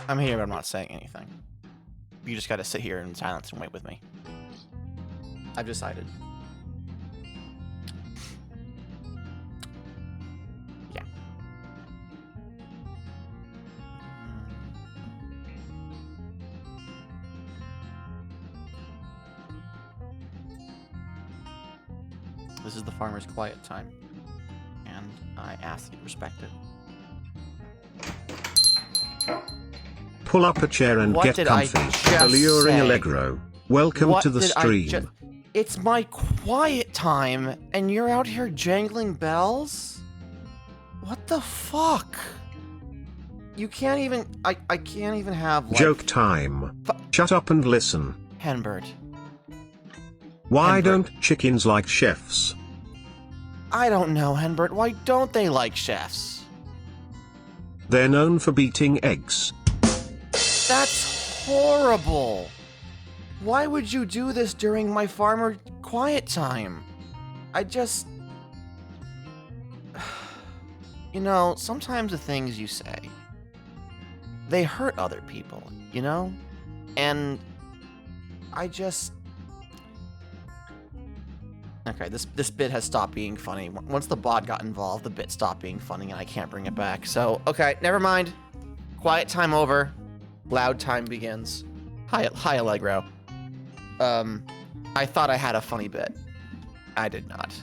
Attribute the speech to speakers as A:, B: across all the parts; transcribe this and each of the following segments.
A: I'm here, but I'm not saying anything. You just gotta sit here in silence and wait with me. I've decided. Yeah. This is the farmer's quiet time, and I ask that you respect it.
B: Pull up a chair and
A: What
B: get
A: did I
B: comfy.
A: just
B: Alluring
A: say?
B: Allegro. Welcome
A: What
B: to the
A: did I
B: stream.
A: It's my quiet time, and you're out here jangling bells? What the fuck? You can't even... I can't even have, like...
B: Joke time. Shut up and listen.
A: Henbert.
B: Why
A: Henbert.
B: don't chickens like chefs?
A: I don't know, Henbert. Why don't they like chefs?
B: They're known for beating eggs.
A: That's horrible. Why would you do this during my farmer quiet time? I just... You know, sometimes the things you say, they hurt other people, you know? And I just... Okay, this bit has stopped being funny. Once the bot got involved, the bit stopped being funny and I can't bring it back. So, okay, never mind. Quiet time over. Loud time begins. Hi, Allegro. I thought I had a funny bit. I did not.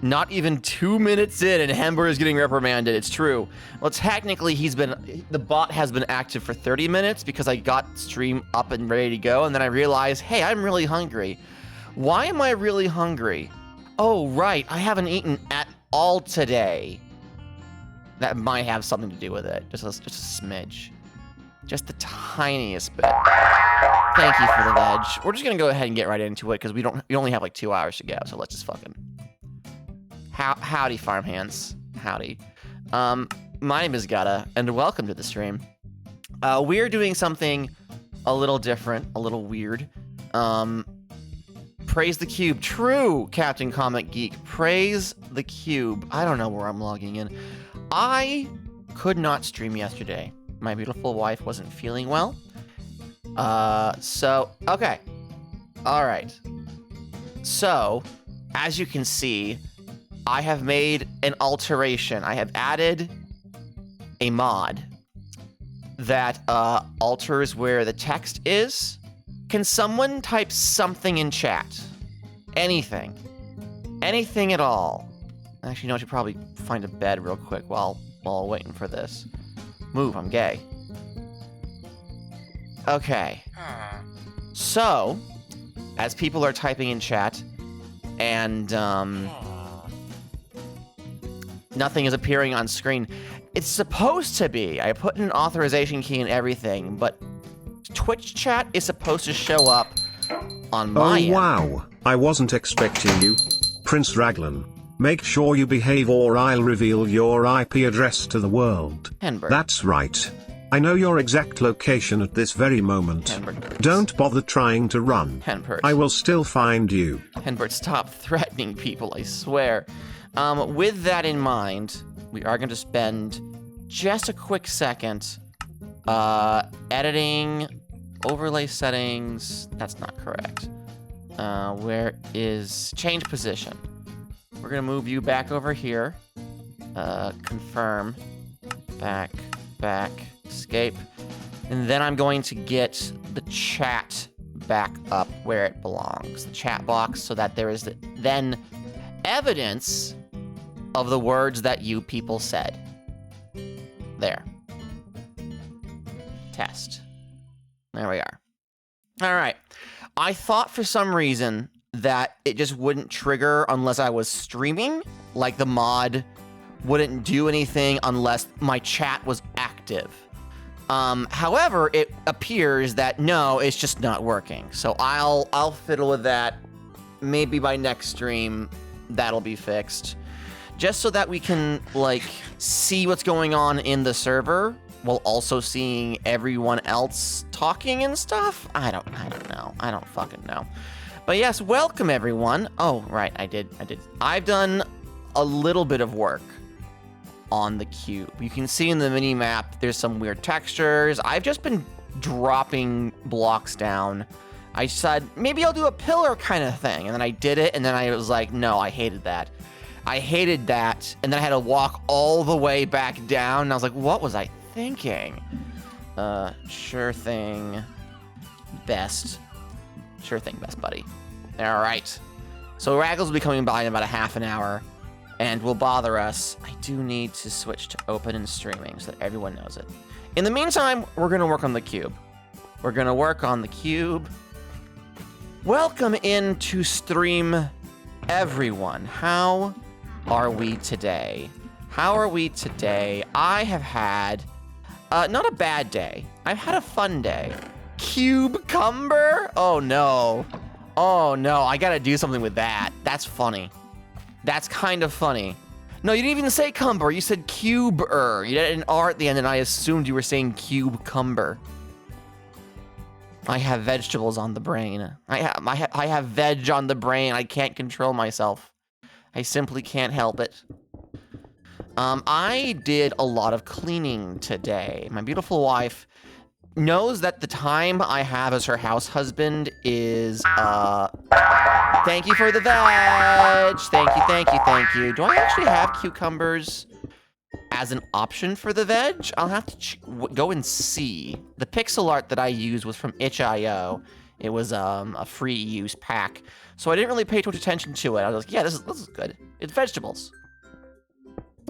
A: Not even 2 minutes in and Hember is getting reprimanded. It's true. Well, technically the bot has been active for 30 minutes because I got stream up and ready to go and then I realized, hey, I'm really hungry. Why am I really hungry? Oh, right, I haven't eaten at all today. That might have something to do with it. Just a smidge. Just the tiniest bit. Thank you for the veg. We're just gonna go ahead and get right into it because we only have like 2 hours to go, so let's just fucking... Howdy, farm hands. Howdy. My name is Gutta, and welcome to the stream. We're doing something a little different, a little weird. Praise the cube. True, Captain Comic Geek. Praise the cube. I don't know where I'm logging in. I could not stream yesterday. My beautiful wife wasn't feeling well. Okay. All right. So, as you can see, I have made an alteration. I have added a mod that alters where the text is. Can someone type something in chat? Anything. Anything at all. Actually, no, I should probably find a bed real quick while waiting for this. Move, I'm gay. Okay. So, as people are typing in chat, and nothing is appearing on screen, it's supposed to be. I put in an authorization key and everything, but Twitch chat is supposed to show up on my end.
B: Oh wow, I wasn't expecting you. Prince Raglan, make sure you behave or I'll reveal your IP address to the world.
A: Henbert.
B: That's right. I know your exact location at this very moment.
A: Henbert.
B: Don't bother trying to run.
A: Henbert.
B: I will still find you.
A: Henbert, stop threatening people, I swear. With that in mind, we are going to spend just a quick second editing overlay settings. That's not correct. Where is change position? We're going to move you back over here. Confirm. Back. Escape. And then I'm going to get the chat back up where it belongs. The chat box, so that there is then evidence of the words that you people said. There. Test. There we are. All right. I thought for some reason that it just wouldn't trigger unless I was streaming. Like the mod wouldn't do anything unless my chat was active. However, it appears that no, it's just not working. So I'll fiddle with that. Maybe by next stream, that'll be fixed. Just so that we can, like, see what's going on in the server while also seeing everyone else talking and stuff. I don't know. I don't fucking know. But yes, welcome everyone. Oh, right, I did. I've done a little bit of work. on the cube. You can see in the mini map there's some weird textures. I've just been dropping blocks down. I said maybe I'll do a pillar kind of thing, and then I did it, and then I was like, no, I hated that. I hated that, and then I had to walk all the way back down, and I was like, what was I thinking? Sure thing, best. Sure thing, best buddy. All right. So Raggles will be coming by in about a half an hour and will bother us. I do need to switch to open and streaming so that everyone knows it. In the meantime, we're going to work on the cube. We're going to work on the cube. Welcome into stream, everyone. How are we today? How are we today? I have had not a bad day. I've had a fun day. Cube-cumber? Oh, no. Oh, no. I got to do something with that. That's funny. That's kind of funny. No, you didn't even say cumber. You said cube-er. You had an R at the end, and I assumed you were saying cube-cumber. I have vegetables on the brain. I have veg on the brain. I can't control myself. I simply can't help it. I did a lot of cleaning today. My beautiful wife knows that the time I have as her house husband is, thank you for the veg. Thank you, thank you, thank you. Do I actually have cucumbers as an option for the veg? I'll have to go and see. The pixel art that I used was from itch.io. It was a free use pack. So I didn't really pay too much attention to it. I was like, yeah, this is good. It's vegetables.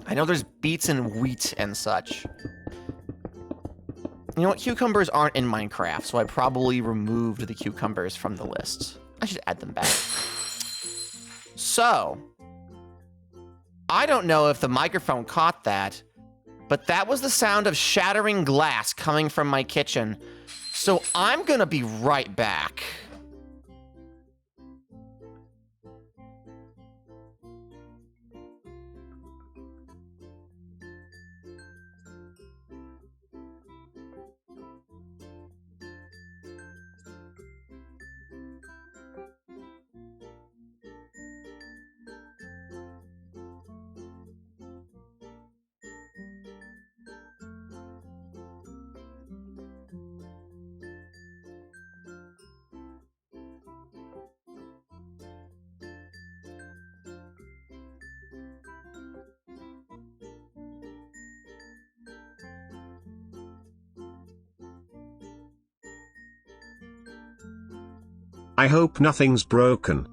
A: I know there's beets and wheat and such. You know what? Cucumbers aren't in Minecraft, so I probably removed the cucumbers from the list. I should add them back. So, I don't know if the microphone caught that, but that was the sound of shattering glass coming from my kitchen. So I'm gonna be right back.
B: I hope nothing's broken.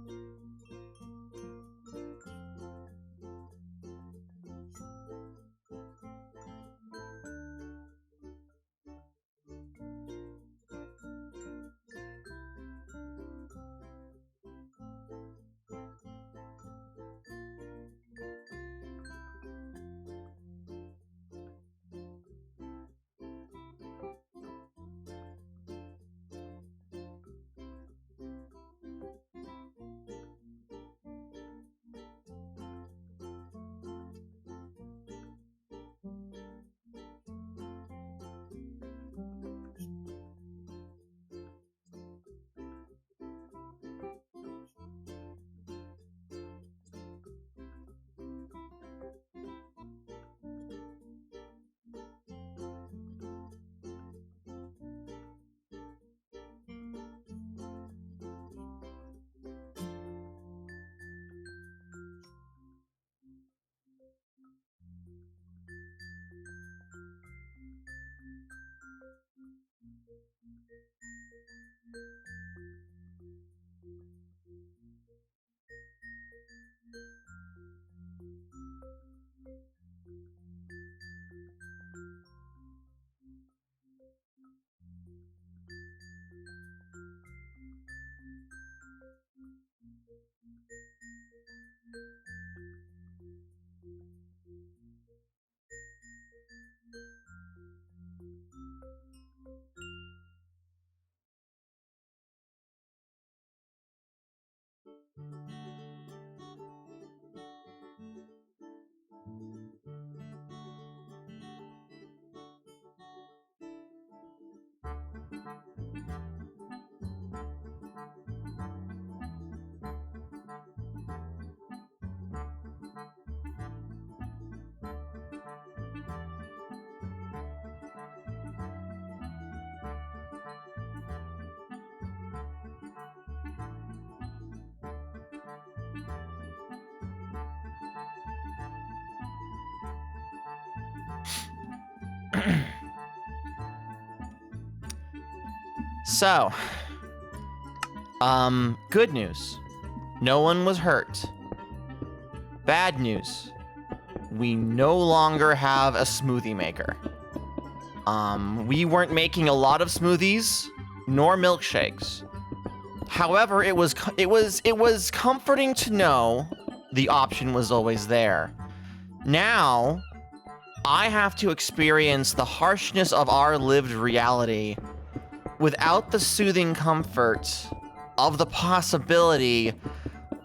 A: So, good news. No one was hurt. Bad news. We no longer have a smoothie maker. We weren't making a lot of smoothies nor milkshakes. However, it was comforting to know the option was always there. Now, I have to experience the harshness of our lived reality without the soothing comfort of the possibility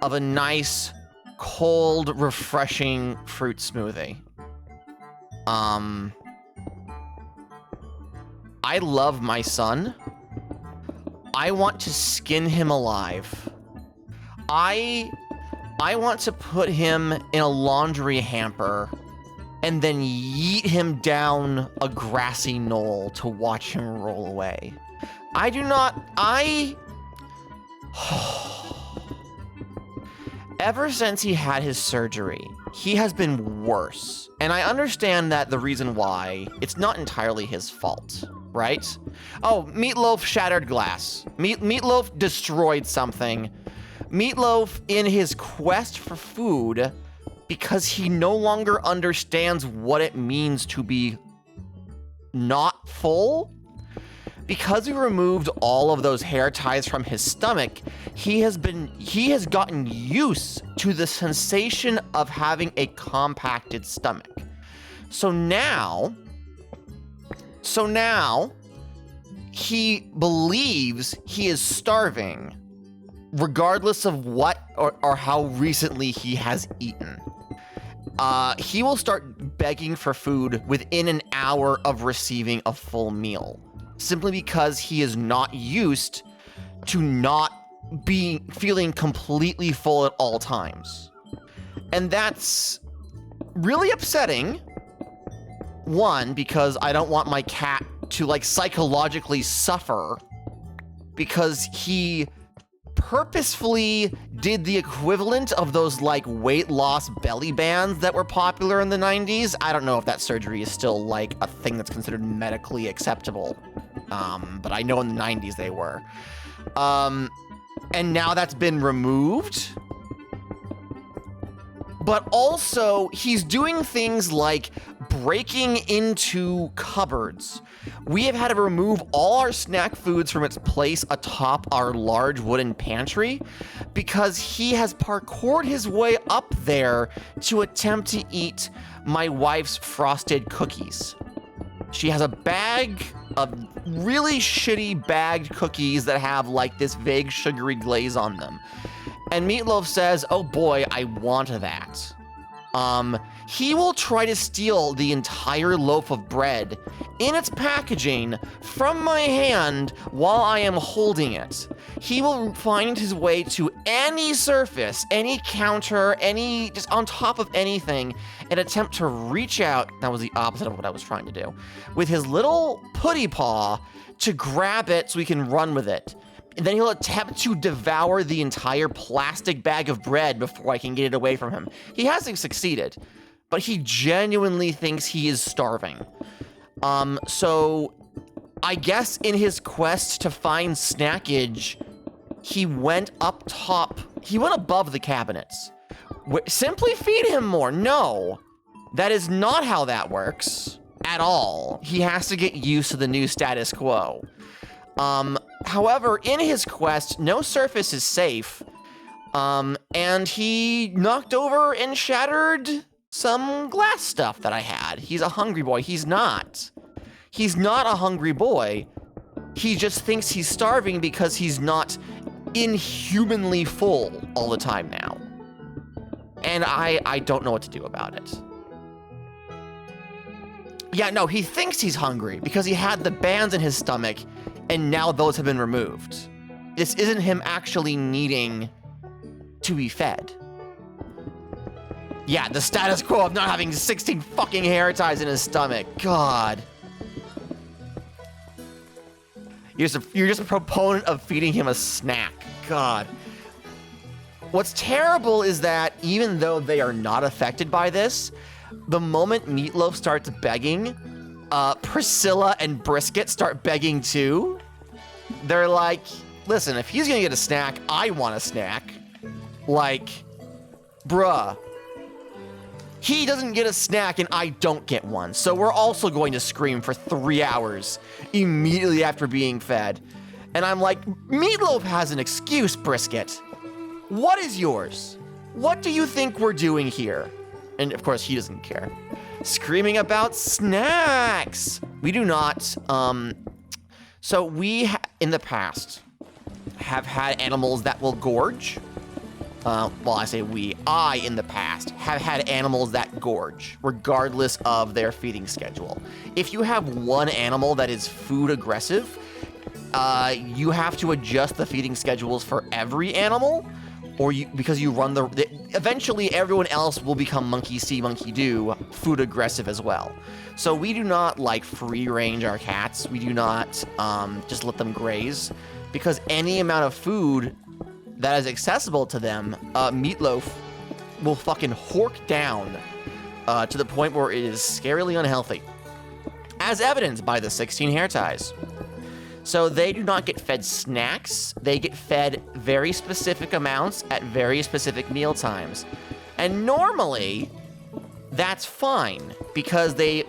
A: of a nice, cold, refreshing fruit smoothie. I love my son. I want to skin him alive. I want to put him in a laundry hamper and then yeet him down a grassy knoll to watch him roll away. Ever since he had his surgery, he has been worse. And I understand that the reason why, it's not entirely his fault, right? Oh, Meatloaf shattered glass. Meatloaf destroyed something. Meatloaf, in his quest for food, because he no longer understands what it means to be not full, because we removed all of those hair ties from his stomach, he has gotten used to the sensation of having a compacted stomach. So now he believes he is starving, regardless of what or how recently he has eaten. He will start begging for food within an hour of receiving a full meal, simply because he is not used to not feeling completely full at all times. And that's really upsetting. One, because I don't want my cat to like psychologically suffer because he purposefully did the equivalent of those like weight loss belly bands that were popular in the 90s. I don't know if that surgery is still like a thing that's considered medically acceptable. But I know in the 90s they were. And now that's been removed. But also, he's doing things like breaking into cupboards. We have had to remove all our snack foods from its place atop our large wooden pantry because he has parkoured his way up there to attempt to eat my wife's frosted cookies. She has a bag of really shitty bagged cookies that have like this vague sugary glaze on them. And Meatloaf says, "Oh boy, I want that." He will try to steal the entire loaf of bread in its packaging from my hand while I am holding it. He will find his way to any surface, any counter, just on top of anything, and attempt to reach out, that was the opposite of what I was trying to do, with his little putty paw to grab it so he can run with it. And then he'll attempt to devour the entire plastic bag of bread before I can get it away from him. He hasn't succeeded, but he genuinely thinks he is starving. So I guess in his quest to find snackage, he went up top. He went above the cabinets. Simply feed him more. No, that is not how that works at all. He has to get used to the new status quo. However, in his quest, no surface is safe, and he knocked over and shattered some glass stuff that I had. He's a hungry boy. He's not. He's not a hungry boy. He just thinks he's starving because he's not inhumanly full all the time now. And I don't know what to do about it. Yeah, no, he thinks he's hungry because he had the bands in his stomach and now those have been removed. This isn't him actually needing to be fed. Yeah, the status quo of not having 16 fucking hair ties in his stomach. God. You're just a proponent of feeding him a snack. God. What's terrible is that even though they are not affected by this, the moment Meatloaf starts begging, Priscilla and Brisket start begging too. They're like, listen, if he's gonna get a snack, I want a snack. Like, bruh. He doesn't get a snack and I don't get one. So we're also going to scream for 3 hours immediately after being fed. And I'm like, Meatloaf has an excuse, Brisket. What is yours? What do you think we're doing here? And of course, he doesn't care. Screaming about snacks. We do not. So we, in the past, have had animals that will gorge. Well, I say we. I, in the past, have had animals that gorge, regardless of their feeding schedule. If you have one animal that is food aggressive, you have to adjust the feeding schedules for every animal, because you run eventually everyone else will become monkey see, monkey do, food aggressive as well. So we do not like free range our cats. We do not just let them graze, because any amount of food that is accessible to them, Meatloaf will fucking hork down to the point where it is scarily unhealthy, as evidenced by the 16 hair ties. So they do not get fed snacks. They get fed very specific amounts at very specific meal times. And normally, that's fine, because they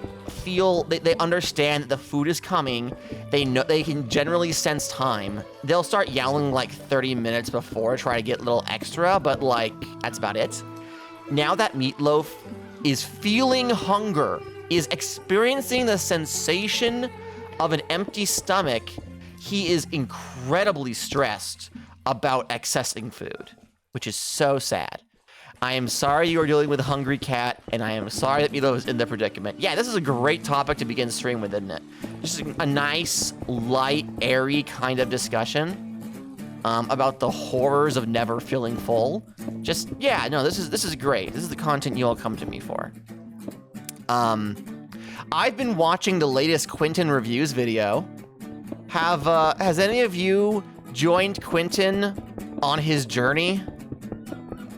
A: understand that the food is coming. They know they can generally sense time. They'll start yowling like 30 minutes before, try to get a little extra, but like, that's about it. Now that Meatloaf is feeling hunger, is experiencing the sensation of an empty stomach, he is incredibly stressed about accessing food, which is so sad. I am sorry you are dealing with a hungry cat, and I am sorry that Meatloaf is in the predicament. Yeah, this is a great topic to begin stream with, isn't it? Just a nice, light, airy kind of discussion about the horrors of never feeling full. Just, yeah, no, this is great. This is the content you all come to me for. I've been watching the latest Quentin reviews video. Has any of you joined Quentin on his journey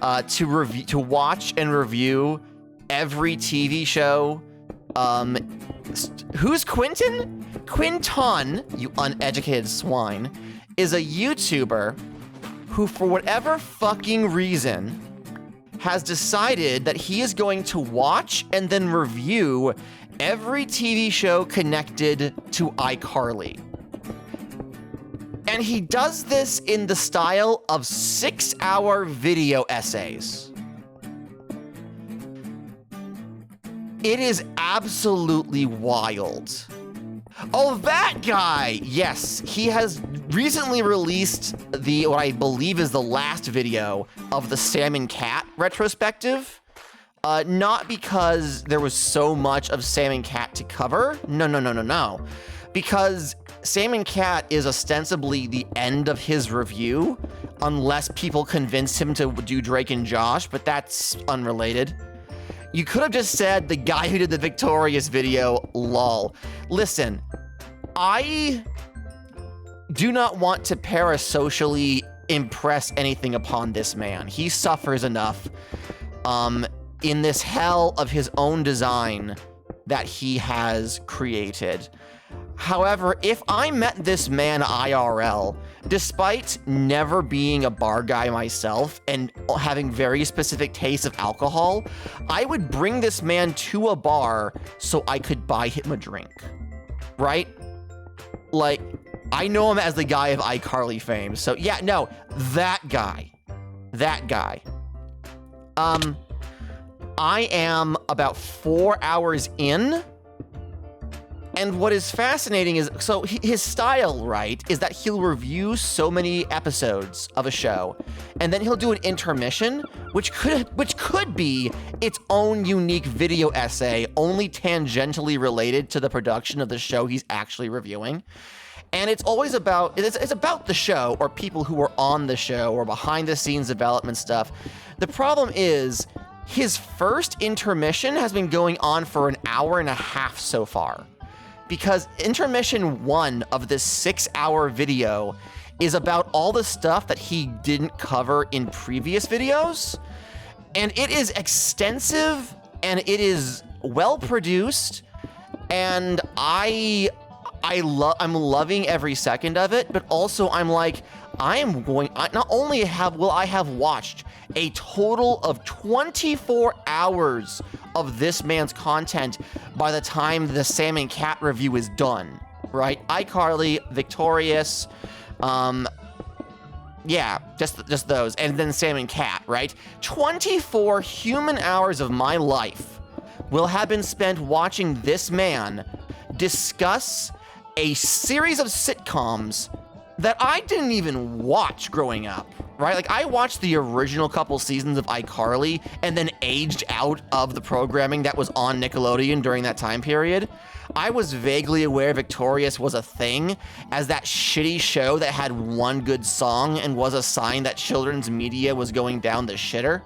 A: to watch and review every TV show? Who's Quentin? Quinton, you uneducated swine, is a YouTuber who, for whatever fucking reason, has decided that he is going to watch and then review every TV show connected to iCarly. And he does this in the style of 6-hour video essays. It is absolutely wild. Oh, that guy! Yes, he has recently released what I believe is the last video of the Sam and Cat retrospective. Not because there was so much of Sam and Cat to cover. No. Because Sam and Cat is ostensibly the end of his review, unless people convince him to do Drake and Josh, but that's unrelated. You could have just said the guy who did the Victorious video, lol. Listen, I do not want to parasocially impress anything upon this man. He suffers enough in this hell of his own design that he has created. However, if I met this man IRL, despite never being a bar guy myself and having very specific tastes of alcohol, I would bring this man to a bar so I could buy him a drink, right? Like, I know him as the guy of iCarly fame, so yeah, no, that guy. I am about 4 hours in. And what is fascinating is, so his style, right, is that he'll review so many episodes of a show, and then he'll do an intermission, which could be its own unique video essay, only tangentially related to the production of the show he's actually reviewing. And it's always about, it's about the show, or people who are on the show, or behind the scenes development stuff. The problem is, his first intermission has been going on for an hour and a half so far. Because intermission 1 of this 6-hour video is about all the stuff that he didn't cover in previous videos. And it is extensive, and it is well produced, and I'm loving every second of it, but also I'm like, not only will I have watched a total of 24 hours of this man's content by the time the Sam and Cat review is done, right? iCarly, Victorious, yeah, just those, and then Sam and Cat, right? 24 human hours of my life will have been spent watching this man discuss a series of sitcoms that I didn't even watch growing up, right? Like, I watched the original couple seasons of iCarly and then aged out of the programming that was on Nickelodeon during that time period. I was vaguely aware Victorious was a thing as that shitty show that had one good song and was a sign that children's media was going down the shitter.